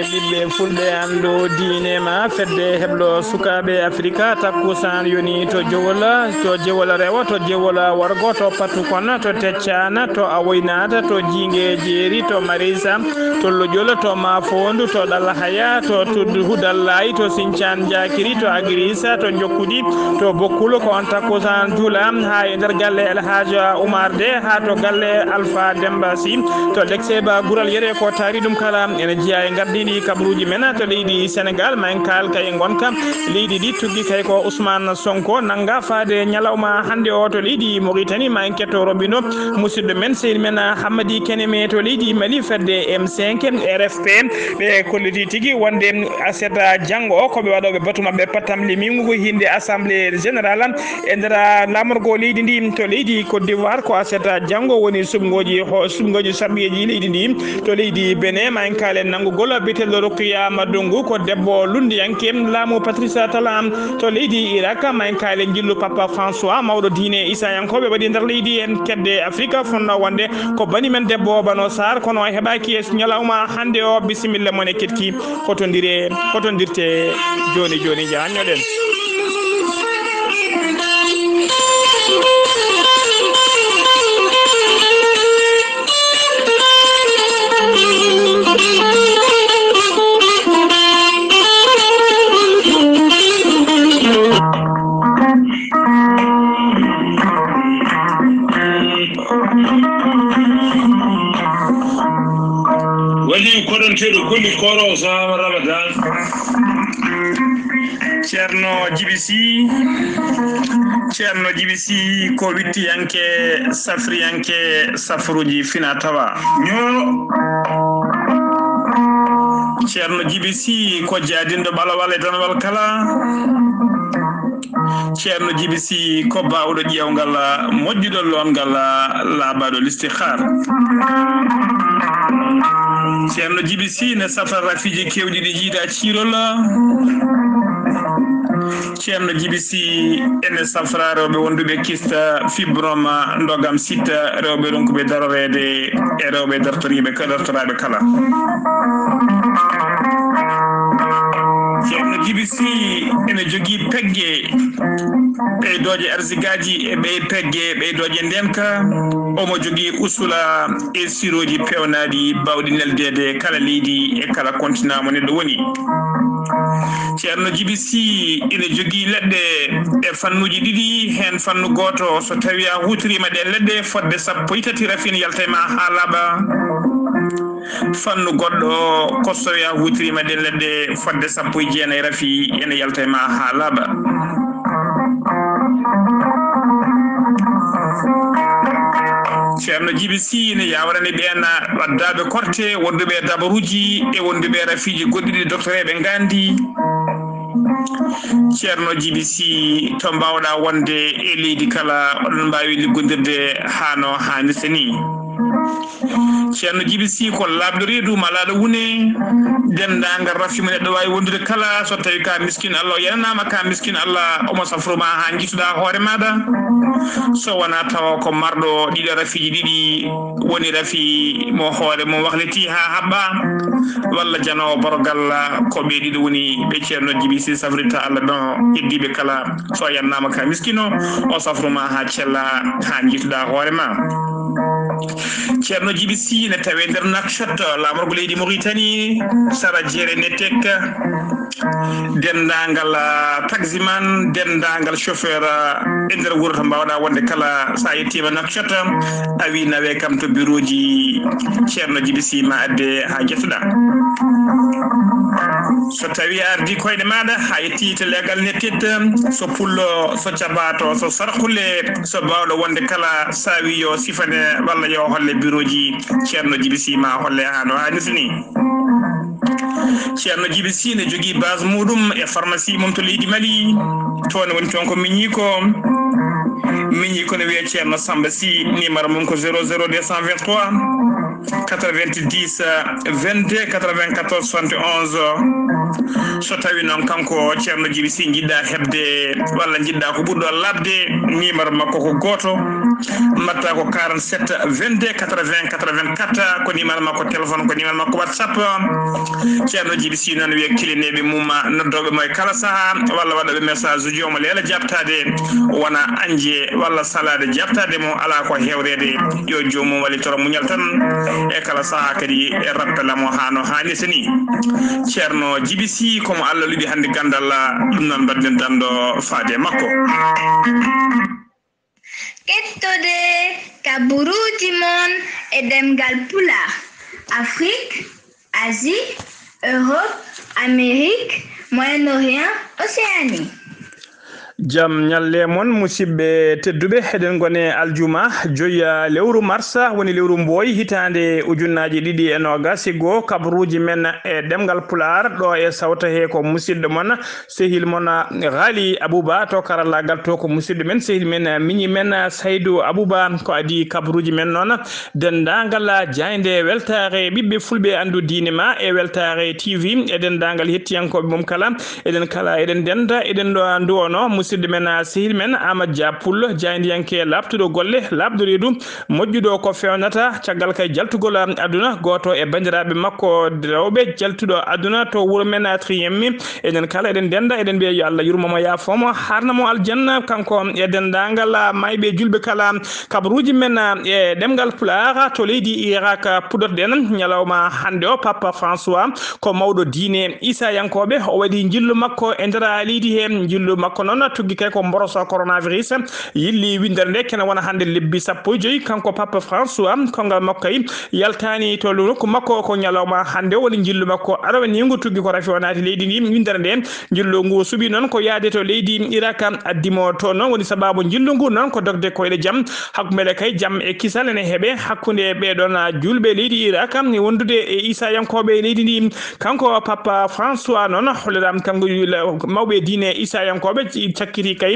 ɓiɓɓe fulɓe andu diine ma fedde heblo sukaɓe africa takkusan yoni to jewola rewa to jewola wargo to patu konna to teccana to awoynata to jingue jeeri to marisa to lojolo to mafondu to ɗalhaya to hudallayi to sincan jakiri to agrisa to jokkudi to bokkulo ko on takkusan juula ha e nder galle elhaja oumar de ha to galle alpha demba sy to lexeba guural yere ko taari ɗum kala ene jeeya e gardini kabaruji men to leydi sénégal ma en kal kay gonka leydi ɗi tuggi kay ko ousmane sonko nanga faade ñalawma hande o to leydi mauritanie ma en ketto robino musidɗo men seydi men hammadi keneme to leydi mali fedde m5 rfp ɓe kolliti tigui wonde aseta janggo o koɓe waɗoɓe batu mabɓe pattam limingu hinde assemblée générale e nder lamorgo leydi ndi to leydi côte d'ivoire ko aseta janggo woni subgoji sabɓeji leydi ndi to leydi benin ma en kalen nanggugol biteɗo rokkiya madungu ko debbo lundiyanke laamu patricia talam to leydi irak ma en kalen jillu papa françois mawɗo diine isayankoɓe waɗi nder leydi en kedde afrique fonno wonde ko bani men debbo bano sar kono heɓaki e ñalawma hande o bisimilla mon e ketki hotondirte joni janñoɗen wadi kodon tedo golli koro sa ramadan ceerno jibisi ko wittiyanke safriyanke safruji fina tawa ceerno jibisi ko jaadindo ɓalawal e tanwal kala ceerno jibisi ko bawɗo ƴewgal moƴƴuɗo longal laabaɗo l'istikhar ceerno jibisi ne safra rafiji kewɗi ɗi jiiɗa ciirol ceerno jibisi ene safra rewɓe wonduɓe kista fibroma ndogam sitta rewɓe ronkuɓe darorede e rewɓe dartoraɓe kala ceerno jibisi ene jogui pegge ɓeydoje arsigaji e ɓeydoje ndenka omo jogui usula e siroji pewnaɗi bawɗi neldede kala leydi e kala continent mo neɗɗo woni ceerno jibisi ene jogui leɗɗe e fannuji ɗiɗi hen fannu goto so tawi a hutorima ɗe leɗɗe fodde 13 rafin yalta ma ha laaɓa fannu goɗɗo ko so tawi a hutorima ɗe leɗɗe fodde 19 rafi ene yalta ma ha laaɓa ceerno jibisi ne yawrani ɓen waddaɓe korte wonduɓe dabaruji e wonduɓe rafiji goɗɗiɗi doctoreɓe gandi ceerno jibisi to mbawɗa wonde e leydi kala oɗon mbawi liggodirde hano hannirta ni ceerno jibisi ko labɗo reedu malaɗo wune dendagal rafi mo neɗɗo wawi wondude kala so tawi ka miskin allah o yananama ka miskin allah omo safruma ha jituɗa hoore maɗa so wona tawa ko marɗo ɗiɗo rafiji ɗiɗi woni rafi mo hoore mo wahliti ha haɓɓa walla janowo borogal ko ɓe ɗiɗo woni ɓe ceerno jibisi safrita allah ɗon heddiɓe kala so yannama ka miskino o safruma ha cella ha jituɗa hoore ma ceerno jibisi ne tawe nder nakchat lamorgo leydi mauritanie sara jeere netek dendagal taximan dendagal chauffeur e nder wuuro to mbawɗa wonde kala sa yettima nakchat a wi nawe kam to bureau ji ceerno jibisi ma adde ha jettuɗa so tawi a ardi koyɗe maɗa ha yetti to legal nettit so pullo so cabato so sarkulle so mbawɗo wonde kala sa wi yo sifane walla yo holle bureau ji ceerno jibisi ma holle hano hannirta ni ceerno jibisi ne jogui base muɗum e pharmacie mum to leydi mali toon woni toon ko miñi ko ne wiye ceerno samba sy numéro mum ko 00223 90 22 94 71 so tawi non kanko Ceerno Djiby Sy jidda hebde walla jidda ko ɓurɗo labde numéro makko ko goto mbatta ko 47 22 80 84 ko numéro makko téléphone ko numéro makko WhatsApp Ceerno Djiby Sy non wiya kilineɓe mumma noddoɓe mo e kala saaha walla waɗaɓe message uji omo leela jabtade wona anje walla salade jabtade mo ala ko hewrede yo jomum wallitoro muñal tan e kala saaha kadi e rappelamo hano hannirta ni Ceerno Djiby Sy komo Allah luɗi hande gandal ɗum noon mbaɗen danɗo faade makko. Kettode kaburuji mon e demgal Pulaar Afrique, Asie, Europe, Amérique, Moyen-Orient, Océanie. jam nyalle mon musibbe tedduɓe heɗen gone aljuma joya lewru marsa woni lewru mboy hitande ujunnaji ɗiɗi e nogas go kabruji men e demgal Pulaar ɗo e sawta he ko musidɗo mon sehil mon Ghali Abouba to karallagal to ko musidɗo men sehil men miñi men Saydou Abouba ko adi kabruji men noon dendagal jayde weltare ɓiɓɓe fulɓe andu diine ma e weltare TV e dendagal hettiyankoɓe mum kala eɗen denda eɗen ɗo andu ono musidɗo men sehil men Amadou Dia Pullo jaydiyanke labtuɗo golle labɗo reedu moƴƴuɗo ko fewnata caggal kay jaltugol aduna goto e bandiraɓe makko rewɓe jaltuɗo aduna to wuuro men Triyemmi eɗen kala eɗen denda eɗen mbiya yo Allah yurmomo yafomo harnamo aljanna kanko e dendagal mayɓe julɓe kala kabruji men e ɗemgal Pulaar to leydi Irak puɗotoɗen ñalawma hande o Papa François ko mawɗo diine Isayankoɓe o waɗi jillu makko e nder leydi he jillu makko noon tuggi kay ko mboroso coronavirus yilli windere nde kene wona hande lebbi 15 kanko Papa François kongal makko kay yaltani to nokku makko ko ñalawma hande o woni jillu makko arawe ni ngu tuggi ko rafi wonati leydi ndi windere nde jillu ngu subi noon ko yaade to leydi Irak addimo to noon woni sababu jillu ngu noon ko dogde koyɗe jaam hakkumede kay jaam e kisal ene heeɓe hakkude ɓeɗon julɓe leydi Irak wondude e Isayankoɓe leydi ndi kanko Papa François noon holliram kanko mawɓe diine Isayankoɓe cakkiti kay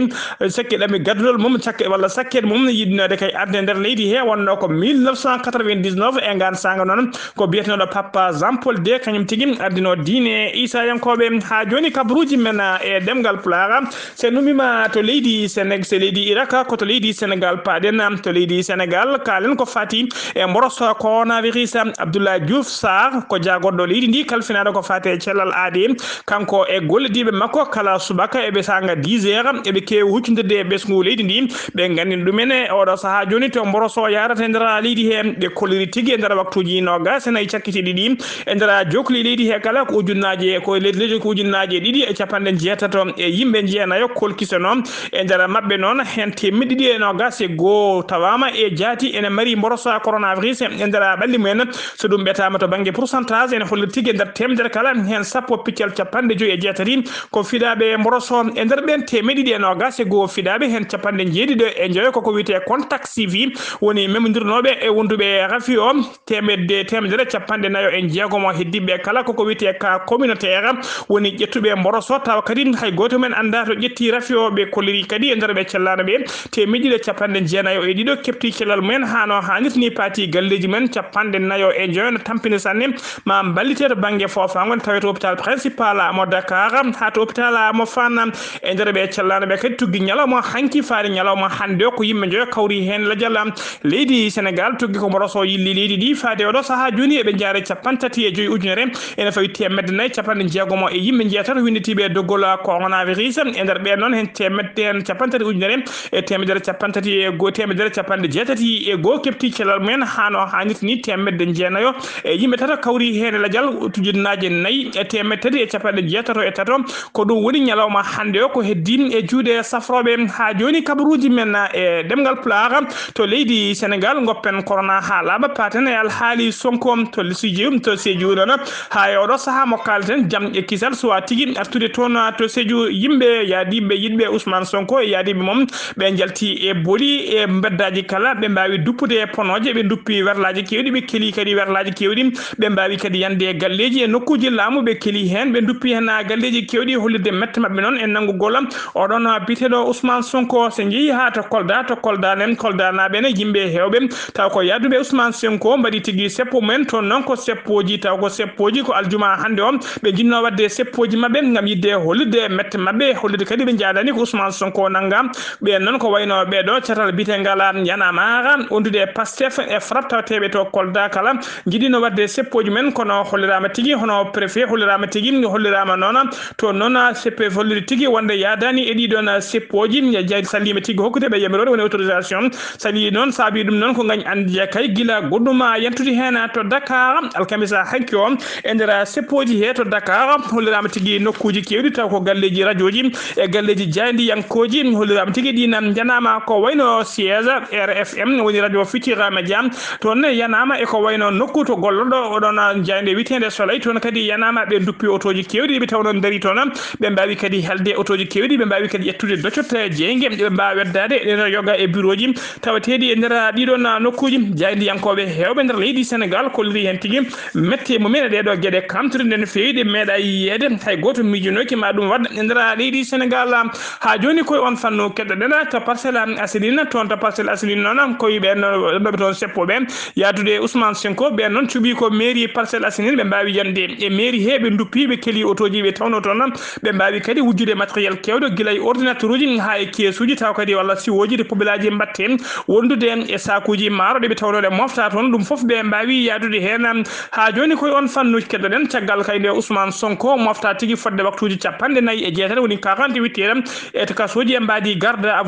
sakkiɗami gaddulol mum cakke walla sakkede mum yiɗinode kay arde nder leydi he wonno ko 1999 e ngan sanga noon ko biyetenoɗo Papa Jean Paul II kañum tigui ardino diine Isayankoɓe ha joni kabruji men e ɗemgal Pulaar se numima to leydi Sénégal se leydi Irak ko to leydi Sénégal paɗen to leydi Sénégal kalen ko fati e mboroso coronavirus Abdoulaye Diouf Sarr ko jagoɗɗo leydi ndi kalfinaɗo ko fati e cellal aade kanko e gollediɓe makko kala subaka eɓe sanga 10 heures eɓe kewi huccodirde e ɓesgu leydi ndi ɓe gandini ɗumen e oɗo saaha joni to mboroso yarata e nder leydi he ɓe kolliri tigui e nder waktuji nogas nayyi cakkitiɗi ɗi e nder jokli leydi he kala ko ujunnaji ko leydi ko ujunnaji ɗiɗi e capanɗe jeetato e yimɓe jeenayo kolkisono e nder mabɓe noon hen temedde ɗiɗi e nogas e goho tawama e jaati ene mari mboroso coronavirus e nder ɓalli mumen so ɗum ɓetama to banggue pourcentage ene holli tigui e nder temedere kala hen sappo piccal capanɗe joyyi e jeetati ko fiɗaɓe mboroso e nder ɓen temedde ɗiɗi e nogas e goho fiɗaɓe hen capanɗe jeeɗiɗo e joyo koko wiyete contact suivi woni memdirnoɓe e wonduɓe rafi o temedere capanɗe nayo e jeegomo heddiɓe kala koko wiyete ka communautaire woni ƴettuɓe mboroso tawa kadi hay goto men anda to ƴetti rafi o ɓe kolliri kadi e nder ɓe cellano ɓe temedde ɗiɗi capanɗe jeenayo e ɗiɗo kepti cellal mumen hano hannirta ni paati galleji men capanɗe nayo e joyo no tampini sanne ma ballite to banggue fofago tawi to hôpital principal mo Dakar ha to hôpital mo Fann e nder ɓe cellano ɓe kadi tuggi ñalawma hanki faari ñalawma hande o ko yimɓe joyo kawri hen ladial leydi Sénégal tuggi ko mboroso yilli leydi ɗi faade oɗo saaha joni eɓe jaare 35 ujunere ene fawi temedde nayyi capanɗe jeegomo e yimɓe jeetato winditiɓe doggol coronavirus e nder ɓen noon hen temedde hen capantati ujunere e temedere capantati e goho temedere capanɗe jeetati e goho kepti cellal mumen hano hannirta ni temedde jeenayo e yimɓe tato kawri hen ladial tujunnaje nayyi e temedde tati e capanɗe jeetato e tato ko ɗum woni ñalawma hande o ko heddi e juuɗe safroɓe ha joni kabaruji men e ɗemgal Pulaar to leydi Sénégal goppen corona ha laaɓa paten e alhaali Sonko to Sédhiou noon ha e oɗo saaha mo kalten jaam e kisal sowa tigui artude toon to Sédhiou yimɓe yaadiɓe yiɗɓe Ousmane Sonko e yaadiɓe mum ɓe jalti e booli e beddaji kala ɓe mbawi duppude e ponoje ɓe duppi werlaji kewɗi ɓe keeli kadi werlaji kewɗi ɓe mbawi kadi yande e galleji e nokkuji laamu ɓe keeli hen ɓe duppi hen galleji kewɗi hollirde mette mabɓe noon e nanggugol odon bitedo Ousmane Sonko se ngi ha to Kolda nem Kolda na bene yimbe hewbe taw ko yadube Ousmane Sonko mbadi tigi seppo men to non ko seppoji taw ko seppoji ko aljuma hande on be jinno wadde seppoji mabbe ngam yidde holide mette mabbe holide kadi be jaadani ko Ousmane Sonko nangam be non ko wayno be do catal bite ngala yana mara ondude Pastef e frappe tebe to Kolda kala jidino wadde seppoji men kono hollirama tigi hono préfet hollirama tigi hollirama nona to nona seppe voliri tigi wonde yadani edi don seppoji ya jayd salima tigi hokkude be yamirode woni autorisation sali non sabi dum non ko gagn andi kay gila godduma yantude hena to Dakar alkamisa hanki on endera seppoji he to Dakar hollirama tigi nokkuji kewdi taw ko galleji radioji e galleji jandi yankoji hollirama tigi dinam janama ko wayno siège RFM woni radio Futurs Médias ton yanama e ko wayno nokku to gollodo odon jande witende Soleil ton kadi yanama be duppi otoji kewdi be tawnon dari ton be mbawi kadi halde otoji kewdi be mbawi kadi yettude doccote jenge be mbawi weddade e yoga e bureauji tawatedi e ndera didon nokkuji jandi yankobe hewbe nder leydi Sénégal ko liri hen tigi metti mo mena de do gede kamtude den feede meda yede hay goto mijunoki ma dum wadda e ndera leydi Sénégal ha joni koy on fanno keddo dena to Parcelles Assainies ton to Parcelles Assainies non koy be no be ton seppo be yadude Ousmane Sonko be non cubi ko mairie Parcelles Assainies be mbawi yande e mairie hebe duppibe keli otoji be tawno ton be mbawi kadi wujjude matériel kewdo gilay ordinateur uji ha e kesuji taw kadi walla siwoji de pobelaji mbatten wondude e sakuji maaro de be tawnode mofta ton dum fof be mbawi yadude hen ha joni koy on fannu keddo den tagal kayde Ousmane Sonko mofta tigi fodde waktuji 49 woni 48 heures e to kasoji e mbadi garde à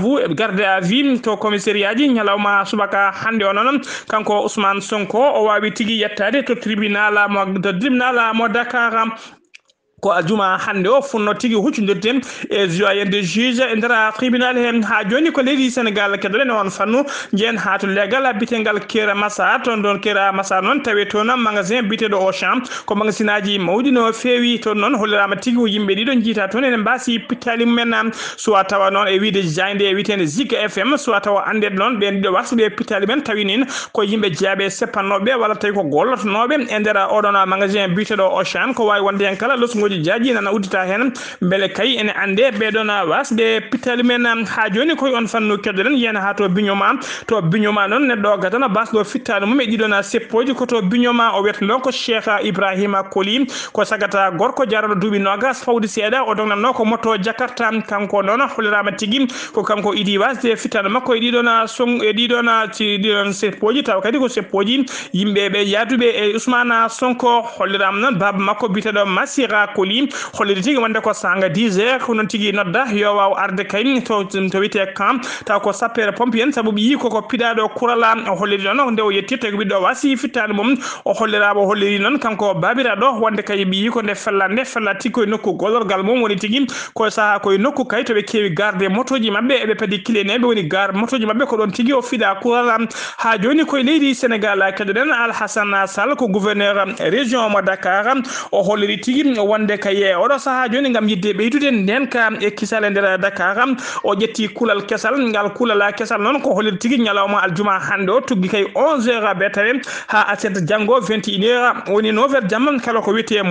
vue to commissariat ji nyalawma subaka hande onon kanko Ousmane Sonko o wawi tigi yettade to tribunal mo Dakar ko aljuma hande o funno tigi huccudirten e joyen de juge e ndera tribunal hen ha joni ko leydi Sénégal keddolen on fannu jeen ha to legal bitengal Kera Massa ton don Kera Massa non tawe to non magasin bitedo Auchan ko magasinaji mawdi no fewi to non hollirama tigi yimbe dido jita ton en mbasi pitali men so tawa non e wiide jande e witende Zik FM so tawa ande non be dido wasude pitali men tawinin ko yimbe jaabe seppannobe wala tay ko gollotonobe e ndera odona magasin bitedo Auchan ko way wonde en kala losngoji jaji nana udita hen bele kay ene ande be dona wasde pitali men ha joni koy on fannu kedden yena ha to binyoma non ne do gatana basdo fittade mum e didona seppoji ko to binyoma o wetno ko Cheikh Ibrahima Koli ko sagata gorko jarano dubi nogas fawdi seeda o dongnan ko moto Jakarta kanko non holirama tigi ko kanko idi wasde fittade makko e didona song e didona ci didon seppoji taw kadi ko seppoji yimbe be yadube e Ousmane Sonko holiram non baba makko bitedo Masira Koli hollidi tigi wonde ko sanga 10 heures ko non tigi nodda yo waw arde kay to wite kam taw ko sapere pompier sabu yi ko pidado kurala hollidi non nde o yettita ko biddo wasi fittade mum o hollirabo holliri non kanko babira do wonde kay bi ko nde fellati ko nokku golorgal mum woni tigi ko sa ko nokku kay to be kewi garde motoji mabbe e be padi kilenebe woni gar motoji mabbe ko don tigi o fida kurala ha joni ko leydi Sénégal kadden Al Hassan Sall ko gouverneur région mo Dakar o holliri tigi wonde kaye odo saha joni ngam yidde beydude nden ka e kisale nder Dakar o jetti kulal kesal ngal kulala kesal non ko holir tigi nyalawma aljuma hande o tuggi kay 11h betare ha acent jango 21h woni 9h jam kala ko wiete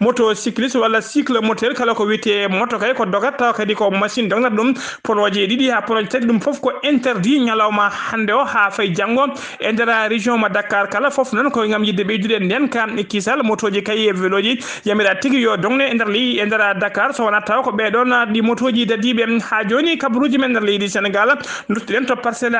motocycliste wala cycle moteur kala ko wiete moto kay ko dogata kadi ko machine dogna dum projet didi ha projet dum fof ko interdit nyalawma hande o ha fay jango e nder région ma Dakar kala fof non ko ngam yidde beydude nden ka e kisal motoji kay e veloji yamira tigi yo dongne e nder Dakar so wana taw ko be don di motoji dadibe ha joni kabruji men nder leydi Sénégal dutten to Parcelles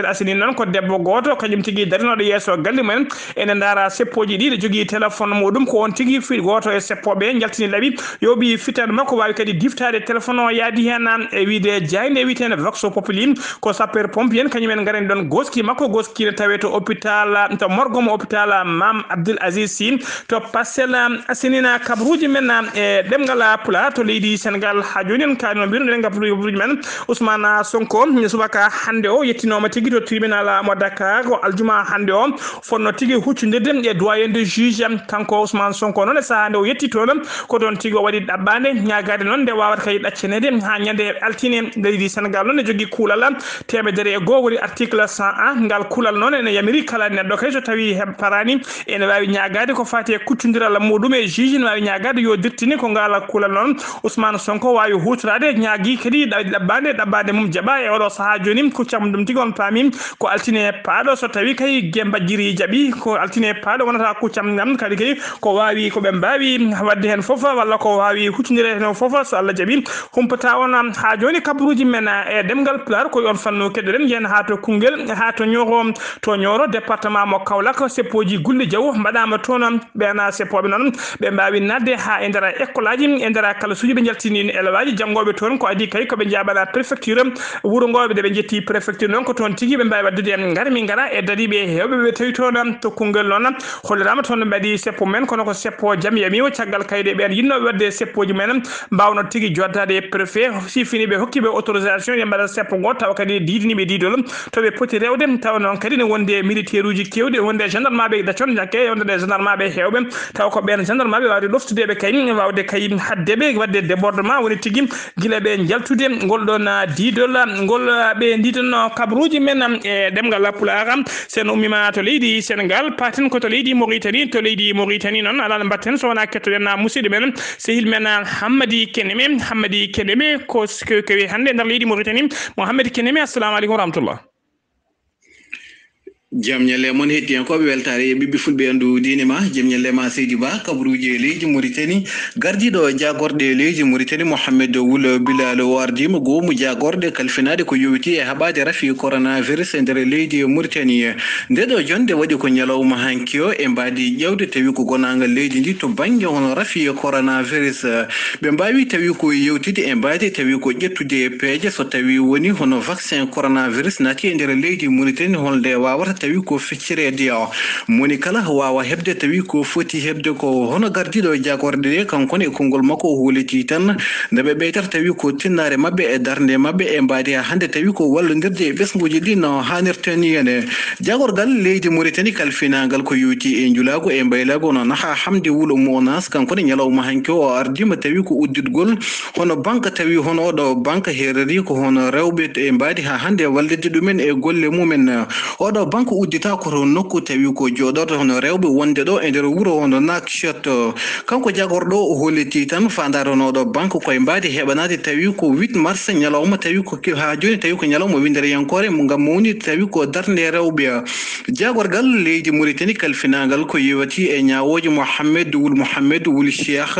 Assainies non ko debbo goto kanyum tigi darino do yeso galli men en ndara seppoji di jogi téléphone modum ko on tigi fi goto e seppobe jaltini labi yobi fitan makko wawi kadi diftade téléphone o yaadi hen e wiide jayne witene vox populi ko sapeur pompier kanyum en garen don goski makko goski ne tawe to hôpital to morgom hôpital Mam Abdoul Aziz Sy to Parcelles Assainies kabruji men e demgala pula to leydi Sénégal ha joni en kaano biru den kabruji men Ousmane Sonko ni subaka hande o yettinoma tigi to tribunal mo Dakar ko aljuma hande o fonno tigi huccudirde e doyen de juge kanko Ousmane Sonko non sa hande o yetti to ko don tigi o wadi dabbande nyaagade non de wawata kay daccenede ha nyande altine leydi Sénégal non jogi kulala temedere e go woni article 101 ngal kulal non en yamiri kala neddo kay so tawi parani en wawi nyaagade ko fati e kuccudiral mudum ɗum e juge wawi ñagade yo dirtini ko ngala kula noon Ousmane Sonko wawi hutorade ñaagui kadi ɗabbade mum jaɓa e oɗo saaha joni kuccam ɗum tigui on paami ko altine paaɗo so tawi kay gembajjiri jaaɓi ko altine paaɗo wonata kuccam ngam kadi kay ko wawi koɓe mbawi wadde hen foof walla ko wawi huccodire hen foof so Allah jaaɓi humpata on ha joni kabaruji men e demgal Pulaar ko on fanno keddoɗen yen ha to Koungheul ha to Nioro département mo Kaolack seppoji Gulli Diaw mbaɗama toon ɓena seppoɓe noon ɓe mbawi nadde ha e nder école aji e nder kala suji ɓe jaltini élève aji janggoɓe toon ko adi kay koɓe jaɓana préfecture wuuro ngoɓe de ɓe jetti préfecture noon ko toon tigui ɓe mbawi waddude en garmi gara e dariɓe hewɓe ɓe tawi toon to Koungheul noon hollirama toon mbaɗi seppo men kono ko seppo jaam yami o caggal kayde ɓen yinnoɓe wadde seppoji men mbawno tigui joddade préfet sifiniɓe hokkiɓe autorisation ɓe mbaɗa seppo ngo tawa kadi didiniɓe didol toɓe poti rewde tawa noon kadi ne wonde militaire uji kewɗi wonde gendarme dacon jakke wonde gendarme hewɓe tawa ko ɓen gendarme wawde ɗoftudeɓe kay wawde kay haddeɓe wadde débordement woni tigui guila ɓe jaltude ngol ɗon didol ngol ɓe didanno kabaruji men e ɗemgal Pulaar sen ummima to leydi Sénégal paten ko to leydi Mauritanie noon ala mbatten so wona kettoɗen musidɗo men sehil men Hammady Keneme ko kewi hande nder leydi Mauritanie mo Hammady Keneme assalamu aleykum wa rahmatullah. jam ñalle mon hettiyankoɓe weltare e ɓiɓɓe fulɓe andu diine ma jam ñalle ma Seydi Ba kabaruji e leydi Mauritanie gardiɗo jagorɗe leydi Mauritanie Mohamed Wul Bilal wardima goomu jagorɗe kalfinade ko yowiti e haɓade rafi coronavirus e nder leydi Mauritanie ndeɗo jonde waɗi ko ñalawma hanki o e mbadi ƴewde tawi ko gonagal leydi ndi to banggue hono rafi coronavirus ɓe mbawi tawi ko yewtide e mbadi tawi ko ƴettude peeje so tawi woni hono vaccin coronavirus nati e nder leydi Mauritanie holde wawata tawi ko feccirede moni kala wawa hebde tawi ko foti hebde ko hono gardiɗo jagorde de kankone e konngol makko o huliti tan nde ɓe ɓeytata tawi ko tinnare mabɓe e darde mabɓe e mbadi hande tawi ko wallodirde e ɓesguji ɗi no hannirtani ene jagorgal leydi Mauritanie kalfinagal ko yewti e julago e mbaylago no naha Hamdi Wul Monas kankone ñalawma hanki o ardima tawi ko udditgol hono banque tawi hono oɗo banque hereri ko hono rewɓe e mbadi ha hande wallide ɗumen e golle mumen oɗo banque uddita ko to nokku tawi ko joɗorto hono rewɓe wonde ɗo e nder wuuro hono Nouakchott kanko jagorɗo o holliti tan fandaronoɗo banque koye mbadi heɓanade tawi ko 8 mars ñalawma tawi ko ha joni tawi ko ñalawma windere yankore ngam mawni tawi ko darde rewɓe jagorgal leydi Mauritanie kalfinagal ko yewati e ñawoji Mohamed Wul Cheikh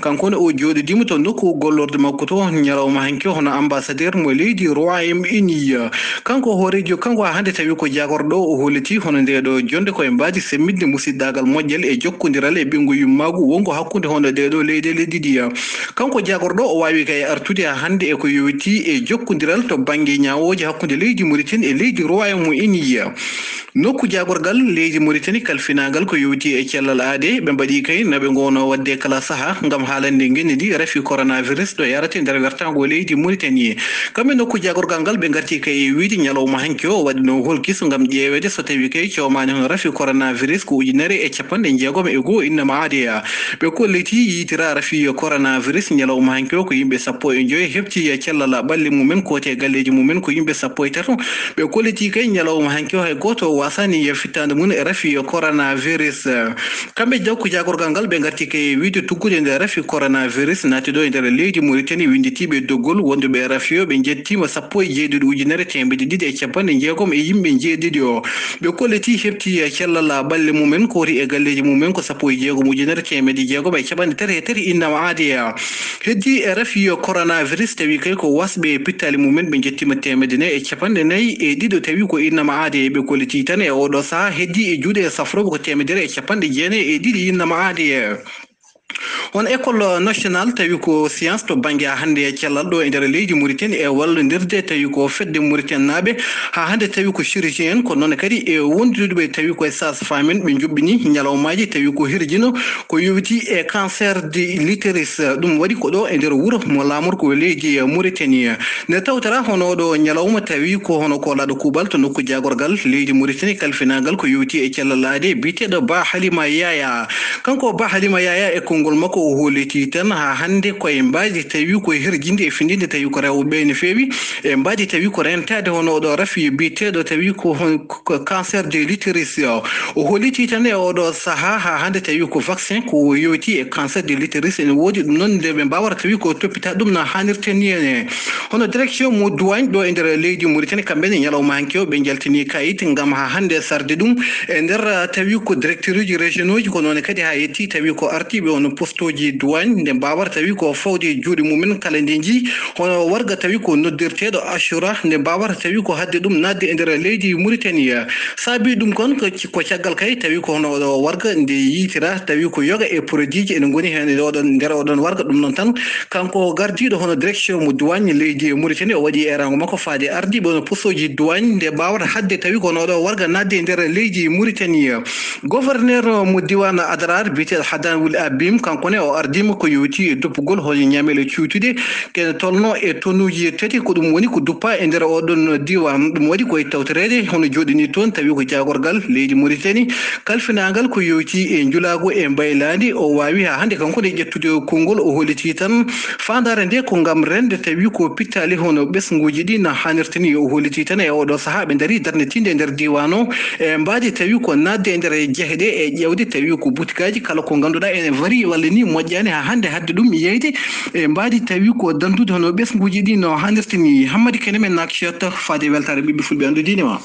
kankone o joɗodima to nokku gollorde makko to ñalawma hanki hono ambassadeur mo leydi Royaume-Uni kanko horejo kanko hande tawi ko jagorɗo o holliti hono ndeɗo jonde koye mbadi semmidde musiddagal moƴƴel e jokkodiral e ɓingu yummagu wongo hakkude hono ɗeɗo leyɗele ɗiɗi kanko jagorɗo o wawi kay artude hande e ko yewti e jokkodiral to banggue ñawoji hakkude leydi Mauritanie e leydi Royaume-Uni nokku jagorgal leydi Mauritanie kalfinagal ko yewti e cellal aade ɓe mbaɗi kay naɓe gono wadde kala saaha gam haalande guenni rafi coronavirus ɗo yarate nder wertago leydi Mauritanie kamɓe nokku jagorgal ngal ɓe garti kay wiide ñalawma hanki o waɗi no holkiso gam ƴeewede so tawi kay cowmani hono rafi coronavirus ko 1661 innama adeya ɓe kolliti yitira rafi coronavirus ñalawma hanki o ko yimɓe 15 hefti cellal ɓalle mumen kote galleji mumen ko yimɓe 13 ɓe kolliti kay ñalawma hanki o hay goto wasani fittande mum e rafi coronavirus kamɓe jawko jagorgal ngal ɓe garti kay wiide tuggude nde rafi coronavirus naati ɗo e nder leydi Mauritanie winditiɓe doggol wonduɓe rafi o ɓe jettima 17,260 e yimɓe jeeɗiɗi o ɓe kolliti hefti cellal ɓalle mumen koti e galleji mumen ko 16,660 innama adeya heddi e rafi coronavirus tawi kay ko wasɓe pittali mumen ɓe jettima 442 tawi ko innama adeya ɓe kolliti tan e oɗo saaha heddi e juuɗe safroɓe ko 192 innama adeya on école nationale tawi ko science to banggue hande cellal ɗo e nder leydi Mauritanie e wallodirde tawi ko fedde Mauritanie naɓe ha hande tawi ko chirurgien ko noon kadi e wonduɓe tawi koye sage-femme en ɓe juɓɓini ñalawmaji tawi ko hirjino ko yowiti e cancer de l'utérus ɗum waɗi ko ɗo e nder wuuro mo lamor ko leydi Mauritanie nde tawtara hono ɗo ñalawma tawi ko hono kolaɗo kuuɓal to nokku jagorgal leydi Mauritanie kalfinagal ko yowiti e cellal aade biteɗo Ba Halima Yaya kanko Ba Halima Yaya e konngol makko ko holiti tan ha hande ko e mbaji tawi ko hirjinde e findinde tawi ko rewɓe ne feewi e mbaji tawi ko rentade hono ɗo rafi biteɗo tawi ko cancer de l'utérus o holiti tan e oɗo saaha ha hande tawi ko vaccin ko yowti e cancer de l'utérus ene woodi ɗum noon nde ɓe mbawata tawi ko toppita ɗum no hannirte ni ene hono direction mo douane ɗo e nder leydi Mauritanie kamɓene ñalawma hanke o ɓe jaltini kayit ngam ha hande sarde ɗum e nder tawi ko directeur uji régionaux uji ko noon kadi ha yetti tawi ko artiɓe on poste uji douane nde mbawata tawi ko fawde juuɗe mumen kala nde ji hono warga tawi ko noddirteɗo assura nde mbawata tawi ko hadde ɗum nadde e nder leydi Mauritanie saabi ɗum kon ko caggal kay tawi ko hono ɗo warga nde yitira tawi ko yoga e produit ji ene goni hen oɗon nder oɗon warga ɗum noon tan kanko gardiɗo hono direction mo douane leydi Mauritanie o waɗi erango makko faade ardiɓe on poste uji douane nde mbawata hadde tawi ko hono ɗo warga nadde e nder leydi Mauritanie gouverneur mo diwan Adrar biteɗo Hadan Wul Abim kankone o ardima ko yowti e doppugol hono ñamele cuutude kene tolno e tonnuji tati ko ɗum woni ko duppa e nder oɗon diwan ɗum waɗi koye tawtorede hono joɗini toon tawi ko jagorgal leydi Mauritanie kalfinagal ko yowti e julago e mbaylandi o wawi ha hande kankone ƴettude konngol o holliti tan fandare nde ko ngam rende tawi ko pittali hono ɓesguji ɗi no hannirtani o holliti tan e oɗo saaha ɓe daari darnetinde e nder diwan o e mbadi tawi ko nadde e nder jeehe ɗe e ƴewde tawi ko butikaji kala ko ganduɗa ene vari walla ni moƴƴani ha hande hadde ɗum yeyde e mbadi tawi ko dandude hono ɓesguji ɗi no hannirtani Hammadi Kene men nakshiyata faade weltare ɓiɓɓe fulɓe andudine ma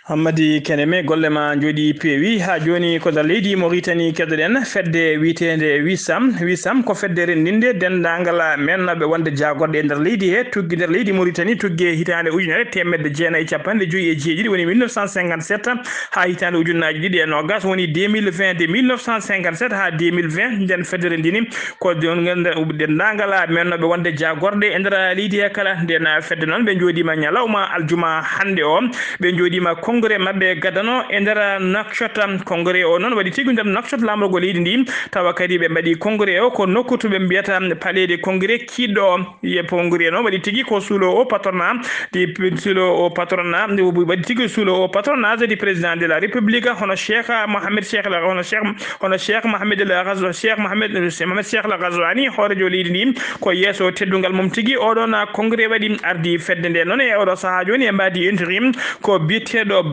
Hammadi Keneme golle ma jooɗi peewi ha joni ko nder leydi Mauritanie keddoɗen fedde wiitede wisam ko fedde rendinde dendagal mennoɓe wonde jagorɗe e nder leydi he tuggi nder leydi Mauritanie tugge hitande ujunere temedde jeenayyi capanɗe joyyi e jeeɗiɗi woni 1957 ha hitande ujunnaji ɗiɗi e nogas woni 2020 de 1957 ha 2020 nden fedde rendini ko dendagal mennoɓe wonde jagorɗe e nder leydi he kala nden fedde noon ɓe jooɗima ñalawma aljuma hande o ɓe jooɗima congrès mabɓe gadano e nder Nouakchott congrès o noon waɗi tigui nder Nouakchott lamrogo leydi ndi tawa kadi ɓe mbaɗi congrès o ko nokku to ɓe mbiyata palais de congrès kiɗɗo ye congrès noon waɗi tigui ko sous le haut patronat waɗi tigui sous le haut patronage du président de la république hono Cheikh Mohamed El Ghazouani hoorejo leydi ndi ko yesso teddugal mum tigui oɗon congrès waɗi ardi fedde nde noon e oɗo saaha joni e mbadi intérim ko biyeteɗo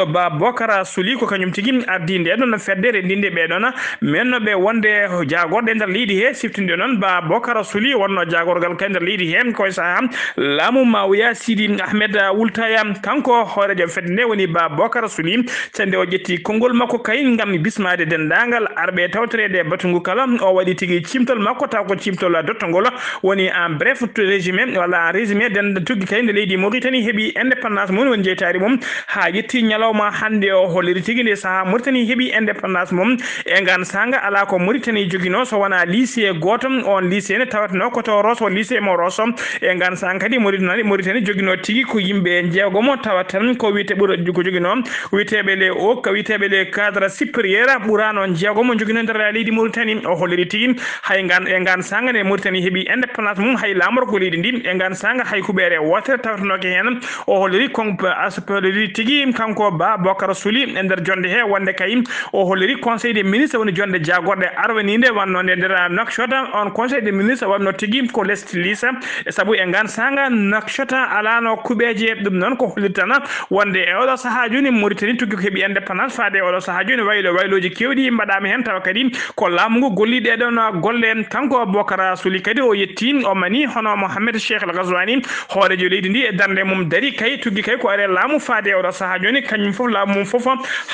ba Bokara Souli ko kañum tigui ardi nde ɗon fedde rendinde ɓeɗon mennoɓe wonde jagorɗe nder leydi he siftinde noon ba Bokara Souli wonno jagorgal kay nder leydi he koye saaha laamu Mawuya Sidi Ahmed Wultaya kanko hoorejo fedde nde woni ba Bokara Souli cande o ƴetti konngol makko kay gam bismade dendagal arɓe tawtorede batungu kala o waɗi tigui cimtol makko taw ko cimtol dottogol woni en bref résumé walla en résumé den tuggi kay nde leydi Mauritanie heeɓi indépendance mum woni jeytari mum ha yetti ñalawma hande o holliri tigui nde saaha Mauritanie heeɓi indépendance mum e ngan sanga ala ko Mauritanie joguino so wona lycée goto on lycée ne tawatno koto Rosso lycée mo Rosso e ngan sanga kadi Mauritanie joguino tigui ko yimɓe jeegomo tawa tan ko wiyete ɓuura ko joguino wiyeteɓe les hauts wiyeteɓe les cadre supérieur ɓuurano jeegomo joguino nder leydi Mauritanie o holliri tigui hay ngan sanga ne Mauritanie heeɓi indépendance mum hay lamorgo leydi ndi e ngan sanga hay kuɓere wotere tawatanoke hen o holliri aspeliri tigui kanko ba Bokara Souli e nder jonde he wonde kay o holliri conseil des ministres woni jonde jagorɗe arwanide wannode nder Nouakchott on conseil des ministres wanno tigui ko lestiliisa e saabu e ngan sanga Nouakchott alano kuɓeje ɗum noon ko hollirtana wonde e oɗo saaha joni Mauritanie tuggi ko heeɓi indépendance faade e oɗo saaha joni wayloji kewɗi mbaɗama hen tawa kadi ko laamu ngu golliɗe ɗon golle kanko Bokara Souli kadi o yetti o mani hono Mohamed Cheikh El Ghazouani hoorejo leydi ndi e darde mum dari kay tuggi kay ko are laamu faade e oɗo saaha joni kañum foof laamu mum foof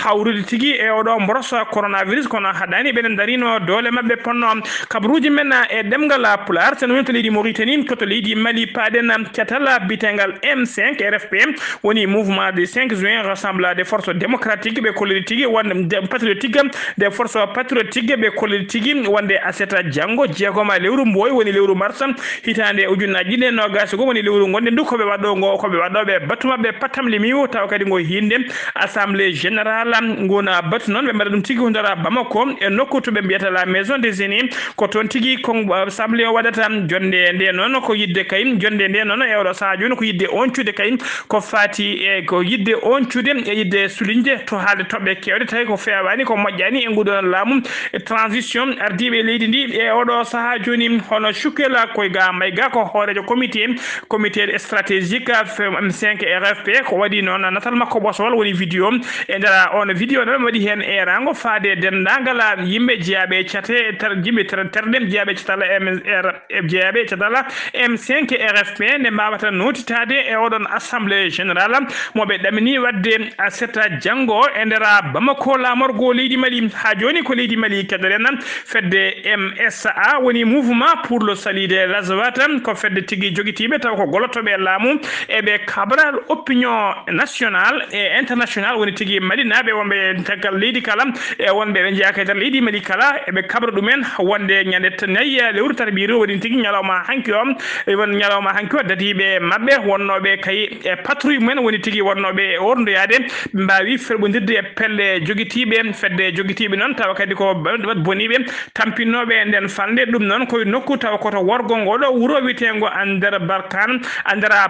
hawrude tigui e oɗo mborosa coronavirus kono haɗani ɓeɗen darino doole mabɓe ponno kabaruji men e ɗemgal Pulaar tan woni to leydi Mauritanie koto leydi Mali paɗen catala bitengal M5 RFP woni mouvement du 5 juin rassemble des forces démocratiques ɓe kolliri tigui wonde patriotique des forces patriotique ɓe kolliri tigui wonde aseta janggo jeegoma lewru mboy woni lewru mars hitande ujunnaji ɗiɗi e nogas go woni lewru gonɗe ndu koɓe waɗɗoɓe battu mabɓe pattam limiwo taw kadi ngo hinde assemblée générale ngona bat non be mbaɗa ɗum tigi hundara Bamako e nokku to ɓe mbiyata la maison des aînés ko toon tigi ko assemblée o waɗata jonde nde noon ko yidde kay jonde nde noon e oɗo saha joni ko yidde oncude kay ko fati e ko yidde oncude e yidde sulinde to haalde toɓɓe kewɗe tawi ko fewani ko moƴƴani e nguɗon laamu transition ardiɓe leydi ndi e oɗo saha joni hono cukkela koye ga mayga ko hoorejo comité stratégique M5 RFP ko waɗi noon natal makko ɓosol woni vidéo e nder on vidéo noon waɗi hen erango faade dendagal yimɓe jeeyaɓe cate yimɓe terɗe jeeyaɓe catala jeeyaɓe catala M5 RFP nde mbawata notitade e oɗon assemblée générale moɓe ɗamini wadde setta janggo e nder Bamako lamorgo leydi Mali ha joni ko leydi Mali kederen fedde MSA woni mouvement pour le salut des Lazawat ko fedde tigi joguitiɓe taw ko golotoɓe laamu e ɓe kabral opinion nationale et internationale woni tigi Mali naɓe wonɓe tagal leydi kala e wonɓe ɓe jeeyaka e nder leydi Mali kala eɓe kabra ɗumen wonde ñande nayi lewru tarbiru woni tigi ñalawma hanki o won ñalawma hanki o dadiɓe mabɓe wonnoɓe kay e patrouille mumen woni tigi wonnoɓe e ordoyade ɓe mbawi ferɓodirde e pelle joguitiɓe fedde joguitiɓe noon tawa kadi ko wat boniɓe tampinnoɓe nden fande ɗum noon koye nokku tawa koto worgo ngoɗo wuuro witego Ander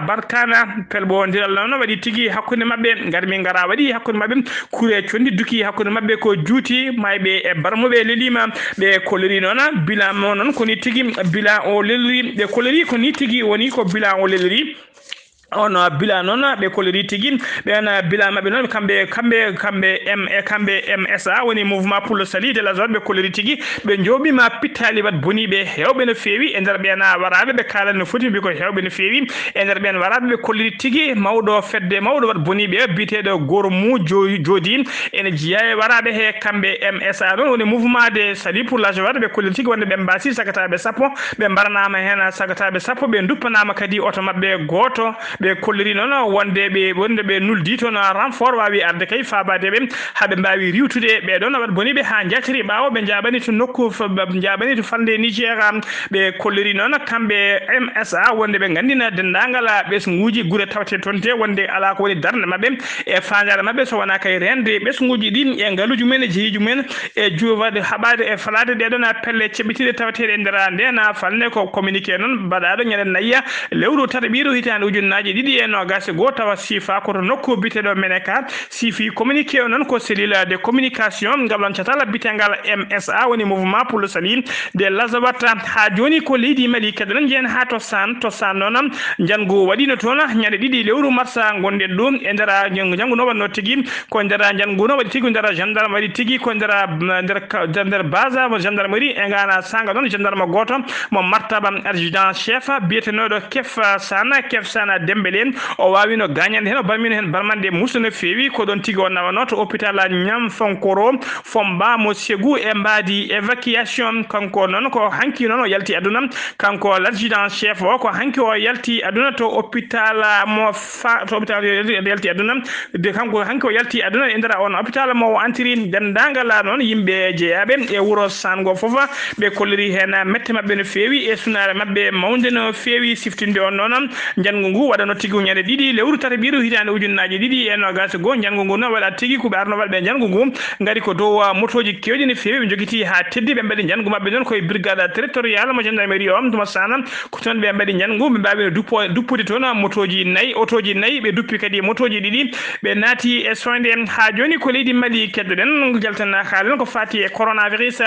Barkana pelɓodiral noon waɗi tigi hakkude mabɓe gari min gara waɗi hakkude mabɓe kure condi duki hakkude mabɓe ko juuti mayɓe e barmoɓe lelima ɓe kolori noon bilan mo noon koni tigi bilan o lelori ɓe kolori koni tigi woni ko bilan o lelori on bila noon ɓe kolori tigi ɓen bila mabɓe noon kamɓe MSA woni mouvement pour le salut de la zone ɓe kolori tigi ɓe joɓima pittali wat boniɓe hewɓe no fewi e nder ɓen waraɓe ɓe kalani no foti mbi ko hewɓe no fewi e nder ɓen waraɓe ɓe kolori tigi mawɗo wat boniɓe biteɗo Gormou Jodi ene jiiya e waraɓe he kamɓe MSA noon woni mouvement de salut pour la zone ɓe kolori tigi wonde ɓe mbasi sagataɓe sappo ɓe mbaranama hen sagataɓe sappo ɓe duppanama kadi oto mabɓe goto ɓe kolliri noon wonde ɓe nuldi toon renfort wawi arde kay fabade ɓe haɓe mbawi riwtude ɓeɗon wat boniɓe ha jatiri ɓawo ɓe jaɓani to nokku jaɓani to falde Niger ɓe kolliri noon kamɓe MSA wonde ɓe gandina dendagal ɓesguji guure tawte toon te wonde ala ko woni darde mabɓe e fandare mabɓe so wona kay rende ɓesguji ɗin e ngaluji mumen e jeeyiji mumen e juvade haɓade e falade ɗeɗon pelle ceɓitiɗe tawateɗe e nder ndena falne ko communiqué noon mbaɗaɗo ñanden nayya lewru tata ɓiru hitande ujunnaji ɗiɗi e nogas go tawa sifa koto nokku biteɗo Meneka sifi communiqué o noon ko cellule de communication ngam catala bitegal MSA woni mouvement pour le salut des Lazawat ha joni ko leydi Mali kedenen jeen ha to san noon jangu waɗino toon ñande ɗiɗi lewru marsa gonden ɗum e nder jangu no wanno tigi ko nder jangu no waɗi tigi nder gendarme waɗi tigi ko nder base gendarmerie e gana sanga noon gendarme goto mo martaba adjudant chef biyetenoɗo Kef Sana Dembélé o wawino gagnande hen o barmino hen barmande musto no fewi ko ɗon tigi o nawano to hôpital Niamfankoro Fomba mo Ségou e mbadi évacuation kanko noon ko hanki noon o yalti aduna kanko l'adjudant chef o ko hanki o yalti aduna to hôpital yalti aduna de kanko hanki o yalti aduna e nder on hôpital mo antiri dendagal noon yimɓe jeeyaɓe e wuuro sango fofa ɓe kolliri hen mette mabɓe no fewi e sunare mabɓe mawde no fewi siftinde on noon jangu ngu waɗano tigi ñande ɗiɗi lewru tata ɓiru hitande ujunnaji ɗiɗi e nogas go jangu ngu noon waɗa tigi kuɓe arnoval ɓe jangu ngu gari ko dow motoji kewɗi no fewi ɓe joguiti ha teddi ɓe mbaɗi jangu mabɓe noon koye brigade territorial mo gendarmerie o tuma sana ko toon ɓe mbaɗi jangu ɓe mbawi duppude toon otoji nayyi ɓe duppi kadi motoji ɗiɗi ɓe naati e soyde ha joni ko leydi Mali keddoɗen jaltan haalen ko fati e coronavirus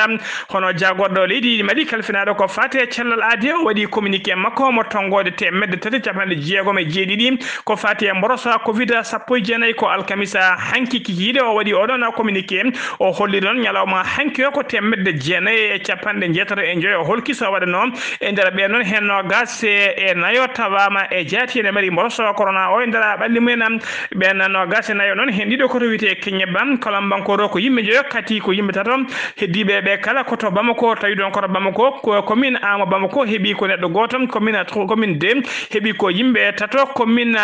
hono jagorɗo leydi Mali kalfinaɗo ko fati e cellal aadi o waɗi communiqué makko mo tongode temedde tati capanɗe jeegom e jeeɗiɗi ko fati e mborosa Covid-19 ko alkamisa hanki kikiɗe o waɗi oɗon communiqué o holli noon ñalawma hanki o ko temedde jeenayyi e capanɗe jeetato e joyi o holki so waɗano e nder ɓe noon hen nogas e nayo tawama e jaati ene mari mborosa corona o e nder ɓalli mumen ɓen nogas e nayo noon hen ɗiɗo koto wiyete Keñebam Kalambankoro ko yimɓe joyo kati ko yimɓe tato heddiɓe ɓe kala koto Bamako tawi ɗon koto Bamako ko commune Amo Bamako heeɓi ko neɗɗo goto commune 2 heeɓi ko yimɓe tato commune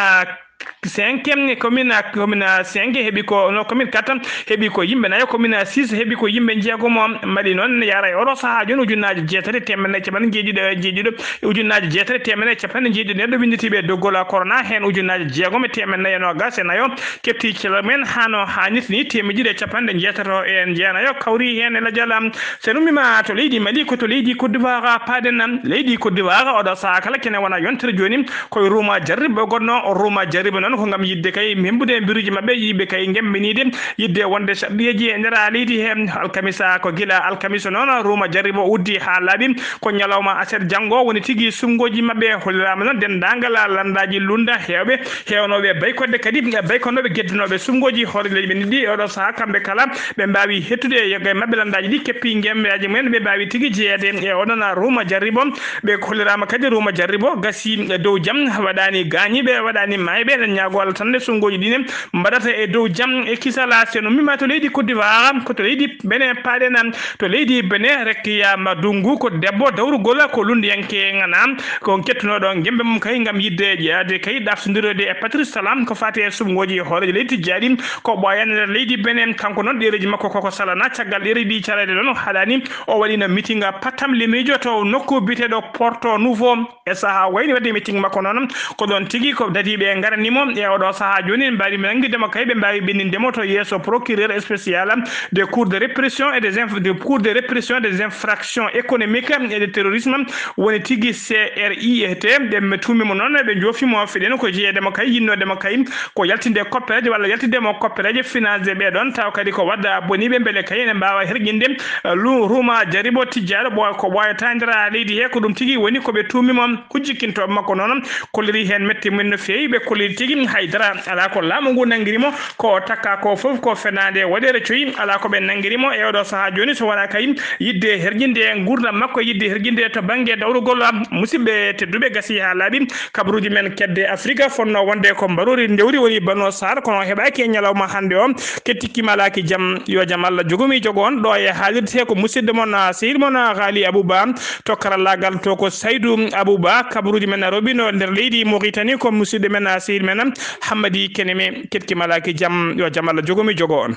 5 commune 5 hebi ko no commune 4 hebi ko yimbe nayo commune 6 hebi ko yimbe jeego mo mali non yara oro saha joni ujunnaaji jeetati temene capan jeejido ujunnaaji jeetati temene capan jeejido neddo winditibe doggola corona hen ujunnaaji jeego me temene no gas nayo kepti kilomen hano hanit ni temejide capan jeetato en jenayo kawri hen la jalam senumi ma to leydi mali ko to leydi ko diwara paden leydi ko diwara odo saha kala kene wona yontere joni ko ruma jarribo godno ruma jarribo non ko ngam yidde kay membude biruji mabbe yibe kay ngembinide yidde wonde sabbiyeji e ndera leydi hen alkamisa ko gila alkamisa non ruma jarribo uddi ha labi ko nyalawma aser jango woni tigi sungoji mabbe holirama non dendangala landaji lunda hewnobe baykodde kadi baykonobe geddinobe sungoji hore leydi ben di odo sa kambe kala be mbawi hettude yoga mabbe landaji di keppi ngembeaji men be mbawi tigi jeede e odona ruma jarribo be holirama kadi ruma jarribo gasi dow jam wadani gañi be wadani maybe den nyagol tan sungoji dinem mbadata e dow jam e kisala seno mima to leydi Côte d'Ivoire ko to leydi bene padenan to leydi bene rek ya madungu ko debbo dawru gola ko lundi yanke ngana ko kettuno do gembe mum kay ngam yidde jaade kay dafsondirode e Patrice Salam ko fati e sungoji hoore leydi jadim ko boyan leydi bene kanko non dereji makko ko salana tagal deredi carede non halani o wali na meeting patam limejo to nokku bitedo Porto Nouveau e saha wayni wadde meeting makko non ko don tigi ko dadi be ngarani mom e odo saha joni mbari nangidemo kay be mbawi bindindemo to yeso procureur spécial de cours de répression et des infractions économiques et de terrorisme woni tigi CRIET de metumi mo non be jofi mo feden ko jeedemo kay yinnodemo kay ko yaltinde copperaje walla yaltinde mo copperaje finance be don taw kadi ko wadda boni be bele kay ne mbawa herginde ruma jaribo tijjaro bo ko boyata ndira leydi he ko dum tigi woni ko be tumi mom kujjikinto makko non ko liri hen metti men no feyi be ko liri tigi haydara ala ko lamu ngu nangirimo ko takka ko fof ko fenande wadere coyi ala ko be nangirimo e odo saha joni so wala kay yidde herginde gurda makko yidde herginde to bange dawrugol musibbe teddube gasi ha laabi kabruji men kedde Afrika fonno wonde ko mbarori ndewri woni bano sar kono hebaaki nyalawma hande o kettiki malaki jam yo jam Allah jogumi jogon do e haalirte ko musidde mon sehil mon Ghali Abouba to karallagal to ko Saydou Abouba kabruji men robino nder leydi Mauritanie ko musidde men sehil men Hamadi Keneme kettiki malaki jam yo jam Allah jogumi jogon